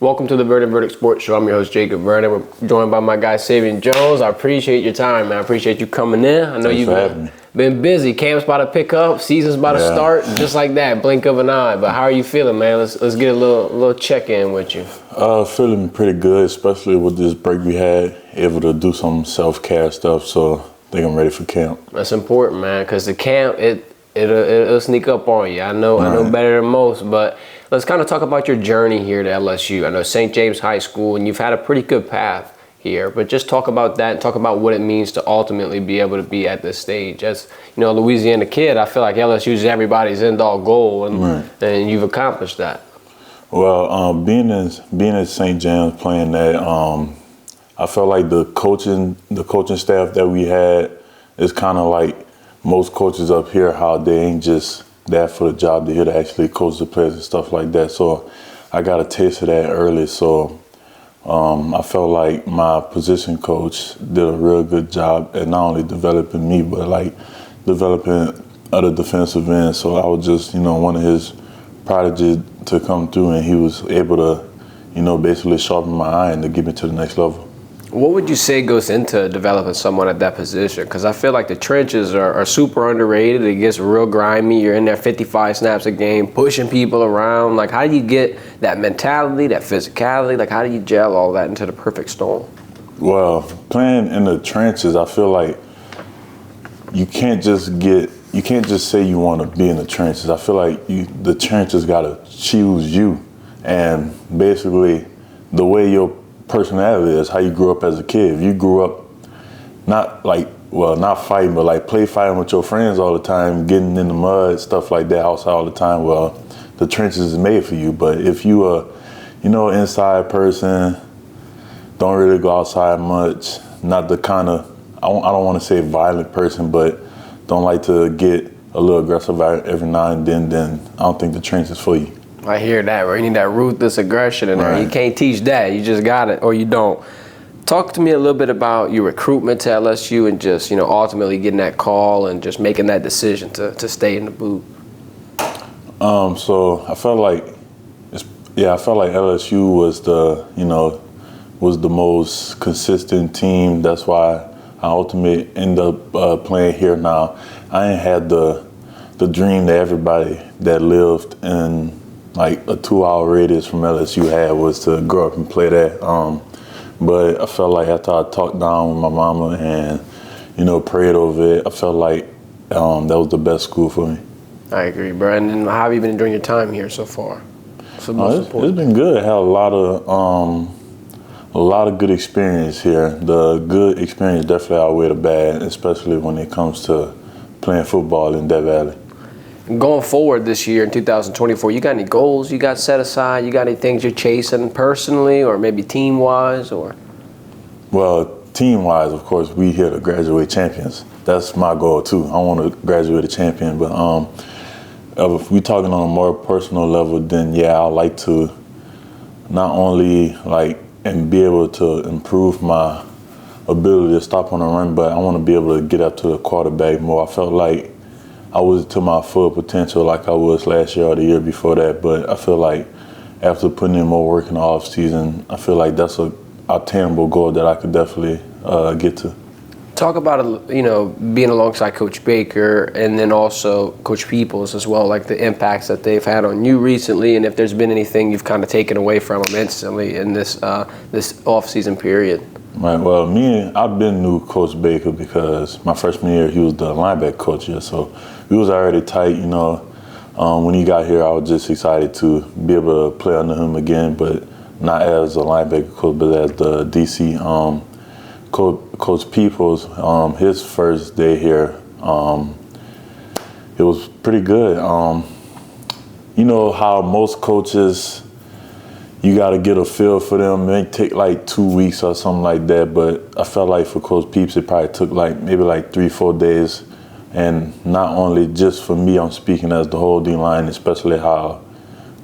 Welcome to the Verdict Sports Show. I'm your host, Jacob Vernon. We're joined by my guy, Saivion Jones. I appreciate your time, man. I appreciate you coming in. I know you've been busy. Camp's about to pick up. Season's about to start. Just like that, blink of an eye. But how are you feeling, man? Let's get a little check-in with you. Feeling pretty good, especially with this break we had. Able to do some self-care stuff, so I think I'm ready for camp. That's important, man, because the camp, it'll sneak up on you. I know better than most, but let's kind of talk about your journey here to LSU. I know St. James High School, and you've had a pretty good path here, but just talk about that and talk about what it means to ultimately be able to be at this stage. As a Louisiana kid, I feel like LSU is everybody's end-all goal, and you've accomplished that. Well, being at St. James, playing that, I felt like the coaching staff that we had is kind of like most coaches up here, how they ain't just there for the job. They're here to actually coach the players and stuff like that. So I got a taste of that early. So I felt like my position coach did a real good job at not only developing me, but like developing other defensive ends. So I was just, one of his prodigies to come through, and he was able to, basically sharpen my eye and to get me to the next level. What would you say goes into developing someone at that position? Because I feel like the trenches are super underrated. It gets real grimy. You're in there 55 snaps a game, pushing people around. Like, how do you get that mentality, that physicality? Like, how do you gel all that into the perfect storm? Well, playing in the trenches, I feel like you can't just say you want to be in the trenches. I feel like the trenches got to choose you. And basically, the way your personality is, how you grew up as a kid. If you grew up not fighting, but like fighting with your friends all the time, getting in the mud, stuff like that outside all the time, well, the trenches is made for you. But if you are, inside person, don't really go outside much, not the kind of, I don't want to say violent person, but don't like to get a little aggressive every now and then I don't think the trench is for you. I hear that, bro. You need that ruthless aggression in there. You can't teach that. You just got it, or you don't. Talk to me a little bit about your recruitment to LSU and just, ultimately getting that call and just making that decision to stay in the boot. So I felt like LSU was the most consistent team. That's why I ultimately ended up playing here. Now, I ain't had the dream that everybody that lived in like a 2-hour radius from LSU had, was to grow up and play that. But I felt like after I talked down with my mama and, prayed over it, I felt like that was the best school for me. I agree, bro. And how have you been enjoying your time here so far? It's been good. I had a lot of good experience here. The good experience definitely outweighed the bad, especially when it comes to playing football in Death Valley. Going forward this year in 2024, you got any goals you got set aside? You got any things you're chasing personally or maybe team-wise? Well, team-wise, of course, we here to graduate champions. That's my goal, too. I want to graduate a champion. But if we're talking on a more personal level, then, I'd like to not only, and be able to improve my ability to stop on the run, but I want to be able to get up to the quarterback more. I felt like I was to my full potential like I was last year or the year before that, but I feel like after putting in more work in the off season, I feel like that's an attainable goal that I could definitely get to. Talk about, being alongside Coach Baker and then also Coach Peoples as well, like the impacts that they've had on you recently, and if there's been anything you've kind of taken away from them instantly in this off-season period. Right. Well, I've been knew Coach Baker because my freshman year he was the linebacker coach here, so we was already tight. When he got here, I was just excited to be able to play under him again, but not as a linebacker coach, but as the DC. Coach Peoples, his first day here, it was pretty good. How most coaches, you got to get a feel for them. It may take like 2 weeks or something like that, but I felt like for Coach Peeps, it probably took maybe 3-4 days. And not only just for me, I'm speaking as the whole D-line, especially how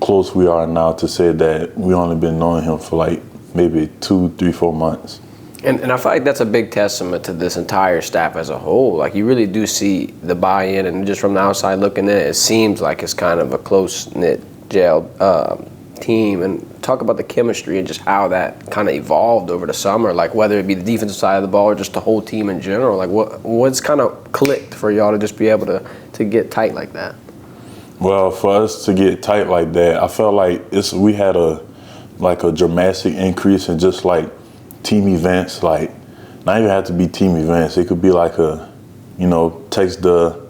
close we are now to say that we only been knowing him for maybe 2, 3, 4 months. And I feel like that's a big testament to this entire staff as a whole. Like, you really do see the buy-in, and just from the outside looking in, it seems like it's kind of a close-knit, gelled team, and talk about the chemistry and just how that kind of evolved over the summer, like whether it be the defensive side of the ball or just the whole team in general. Like what's kind of clicked for y'all to just be able to get tight like that? Well, for us to get tight like that, I felt like we had a dramatic increase in just like team events. Like, not even have to be team events. It could be like text the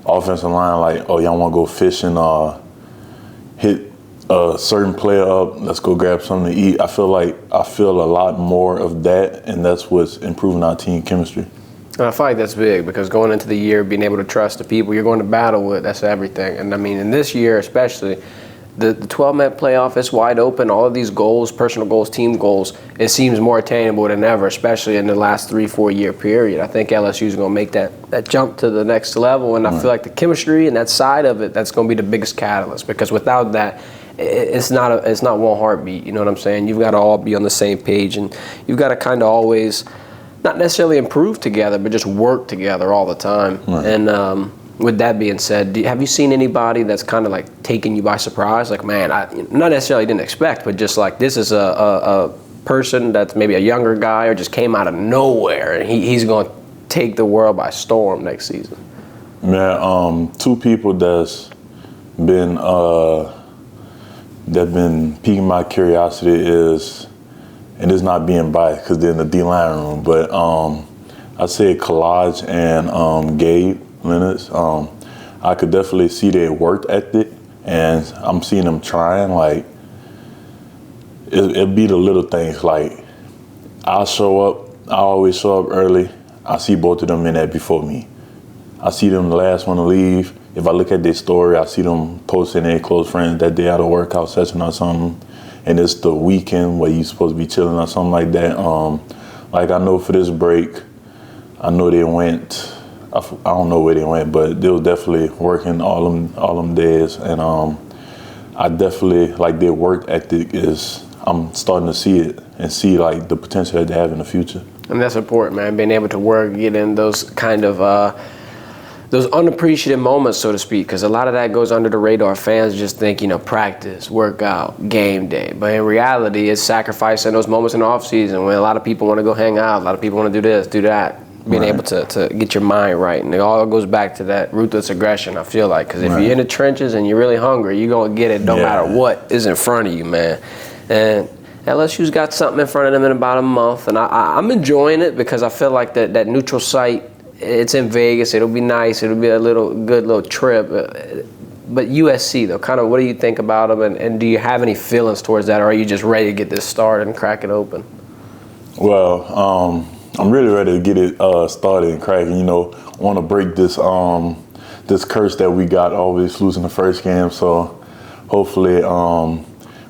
offensive line like, oh, y'all want to go fishing or hit a certain player up, let's go grab something to eat. I feel a lot more of that, and that's what's improving our team chemistry. And I feel like that's big, because going into the year, being able to trust the people you're going to battle with, that's everything. And I mean, in this year especially, the 12-man playoff is wide open. All of these goals, personal goals, team goals, it seems more attainable than ever, especially in the last 3-4 year period. I think LSU is going to make that jump to the next level, and I feel like the chemistry and that side of it, that's going to be the biggest catalyst, because without that, it's not one heartbeat. You know what I'm saying? You've got to all be on the same page, and you've got to kind of always not necessarily improve together, but just work together all the time. Right. And with that being said, have you seen anybody that's kind of like taken you by surprise? Like, man, I not necessarily didn't expect, but just like this is a person that's maybe a younger guy or just came out of nowhere, and he's going to take the world by storm next season. Man, two people that's been piquing my curiosity is, and it's not being biased because they're in the D-line room, but I say Collage and Gabe Leonard's. I could definitely see their work ethic, and I'm seeing them trying. Like, it'd be the little things. Like, I always show up early. I see both of them in there before me. I see them the last one to leave. If I look at their story, I see them posting their close friends that they had a workout session or something, and it's the weekend where you're supposed to be chilling or something like that. Like, I know for this break, I know they went. I don't know where they went, but they were definitely working all them days, and I definitely like their work ethic is. I'm starting to see it and see like the potential that they have in the future. And that's important, man. Being able to work, get in those kind of those unappreciated moments, so to speak, because a lot of that goes under the radar. Fans just think, practice, workout, game day. But in reality, it's sacrificing those moments in the off season when a lot of people want to go hang out, a lot of people want to do this, do that. Being able to get your mind right. And it all goes back to that ruthless aggression, I feel like. Because if you're in the trenches and you're really hungry, you're going to get it no matter what is in front of you, man. And LSU's got something in front of them in about a month. And I'm enjoying it because I feel like that neutral site, it's in Vegas. It'll be nice. It'll be a good little trip. But USC, though, kind of what do you think about them? And do you have any feelings towards that? Or are you just ready to get this started and crack it open? Well, I'm really ready to get it started and cracking. I want to break this this curse that we got always losing the first game. So hopefully,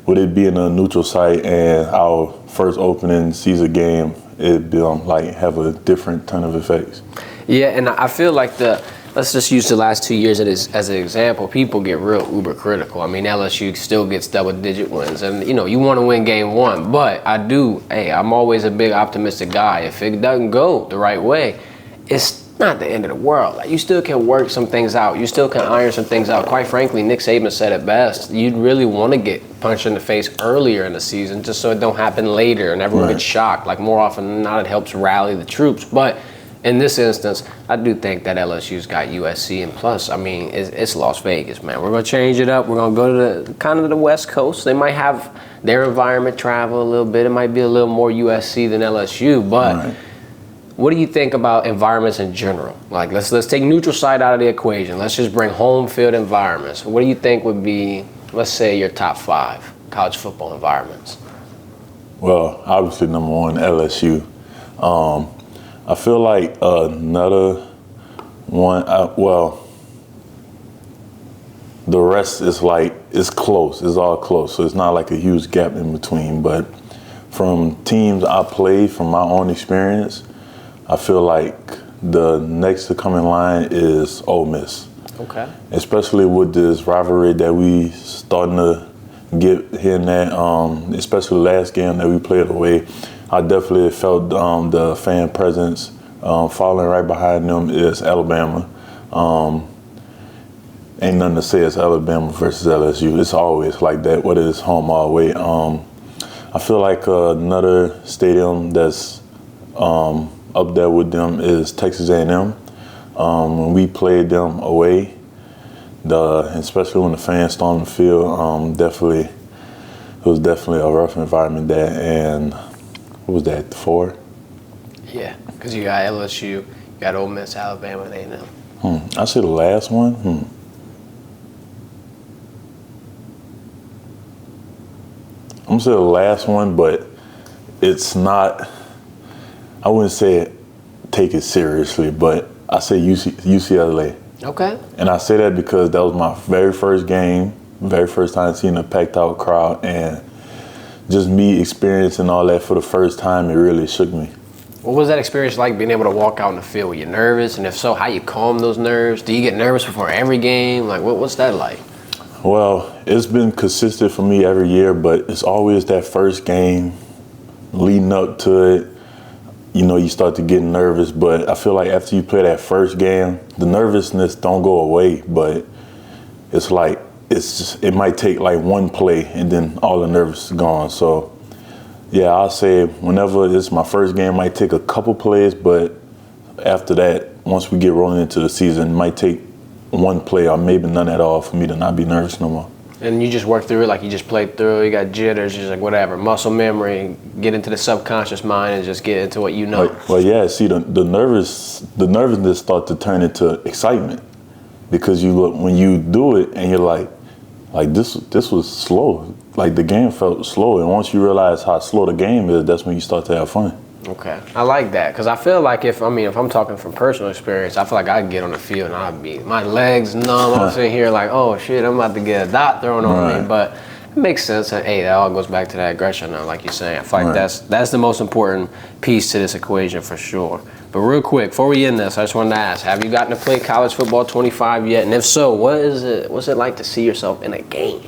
with it being a neutral site and our first opening season game, it'd be have a different ton of effects. Yeah, and I feel like let's just use the last 2 years as an example. People get real uber critical. I mean, LSU still gets double-digit wins, and you want to win game one. But I'm always a big optimistic guy. If it doesn't go the right way, it's not the end of the world. Like, you still can work some things out. You still can iron some things out. Quite frankly, Nick Saban said it best. You'd really want to get punched in the face earlier in the season, just so it don't happen later and everyone gets shocked. Like, more often than not, it helps rally the troops. But in this instance, I do think that LSU's got USC, and plus, I mean, it's Las Vegas, man. We're going to change it up. We're going to go to the West Coast. They might have their environment travel a little bit. It might be a little more USC than LSU, but what do you think about environments in general? Like, let's take neutral site out of the equation. Let's just bring home field environments. What do you think would be, let's say, your top 5 college football environments? Well, obviously, number one, LSU. I feel like another one, the rest is it's close. It's all close. So it's not like a huge gap in between. But from teams I played, from my own experience, I feel like the next to come in line is Ole Miss. Okay. Especially with this rivalry that we starting to get here in that, especially the last game that we played away. I definitely felt the fan presence. Following right behind them is Alabama. ain't nothing to say it's Alabama versus LSU. It's always like that, whether it's home or away. I feel like another stadium that's up there with them is Texas A&M. When we played them away, especially when the fans stormed the field, it was definitely a rough environment there. And what was that, 4? Yeah, because you got LSU, you got Ole Miss, Alabama, and A&M. I say the last one. I'm gonna say the last one, but it's not. I wouldn't say take it seriously, but I say UCLA. Okay. And I say that because that was my very first game, very first time seeing a packed out crowd, and just me experiencing all that for the first time, it really shook me. What was that experience like, being able to walk out in the field? Were you nervous? And if so, how you calm those nerves? Do you get nervous before every game? Like, what's that like? Well, it's been consistent for me every year, but it's always that first game leading up to it. You know, you start to get nervous, but I feel like after you play that first game, the nervousness don't go away, but it's like, it might take like one play and then all the nerves is gone. So yeah, I'll say whenever it's my first game, it might take a couple plays, but after that, once we get rolling into the season, it might take one play or maybe none at all for me to not be nervous no more. And you just work through it, like you just played through, you got jitters, just like whatever, muscle memory, get into the subconscious mind and just get into what you know. Well, yeah, see, the nervousness start to turn into excitement, because when you do it and you're like this was slow, like the game felt slow, and once you realize how slow the game is, that's when you start to have fun. Okay, I like that, because I feel like if I'm talking from personal experience, I feel like I get on the field and my legs numb. I'm sitting here like, oh shit, I'm about to get a dot thrown on me. But it makes sense. And hey, that all goes back to that aggression, like you're saying. I feel like that's the most important piece to this equation for sure. But real quick, before we end this, I just wanted to ask: have you gotten to play college football 25 yet? And if so, what's it like to see yourself in a game?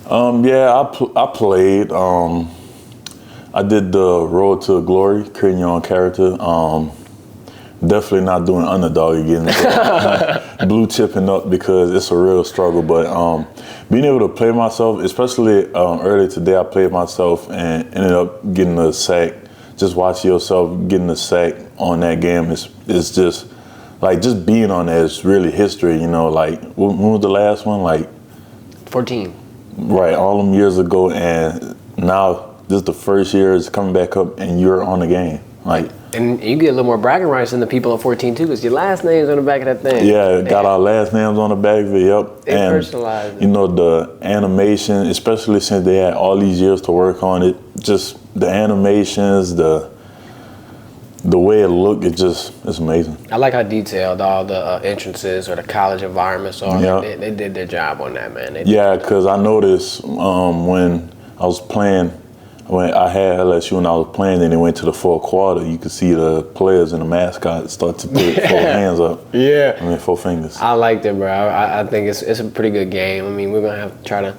Yeah, I played. I did the Road to Glory, creating your own character. Definitely not doing underdog again. Blue chipping up, because it's a real struggle. But being able to play myself, especially earlier today, I played myself and ended up getting a sack. Just watching yourself getting a sack on that game is just like, just being on that is really history. You know, like when was the last one? Like 14. Right, all them years ago, and now this is the first year it's coming back up, and you're on the game. Like, and you get a little more bragging rights than the people on 14 too, because your last name's on the back of that thing. Yeah, got our last names on the back of it. Yep. They personalized it. You know, the animation, especially since they had all these years to work on it, just the animations, the way it looked, it's amazing. I like how detailed all the entrances or the college environments are. Yeah. They did their job on that, man. Yeah, because I noticed when I was playing, when I had LSU and I was playing, and they went to the fourth quarter, you could see the players and the mascot start to put 4 hands up. Yeah. 4 fingers. I liked it, bro. I think it's a pretty good game. I mean, we're going to have to try to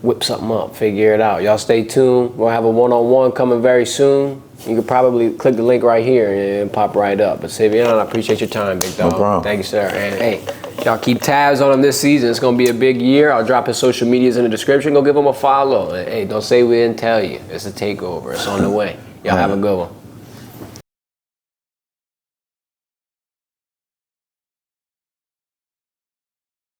whip something up, figure it out. Y'all stay tuned. We'll have a one-on-one coming very soon. You can probably click the link right here and pop right up. But Saivion, I appreciate your time, big dog. No problem. Thank you, sir. And hey, y'all keep tabs on him this season. It's going to be a big year. I'll drop his social medias in the description. Go give him a follow. And hey, don't say we didn't tell you. It's a takeover. It's on the way. Y'all have a good one.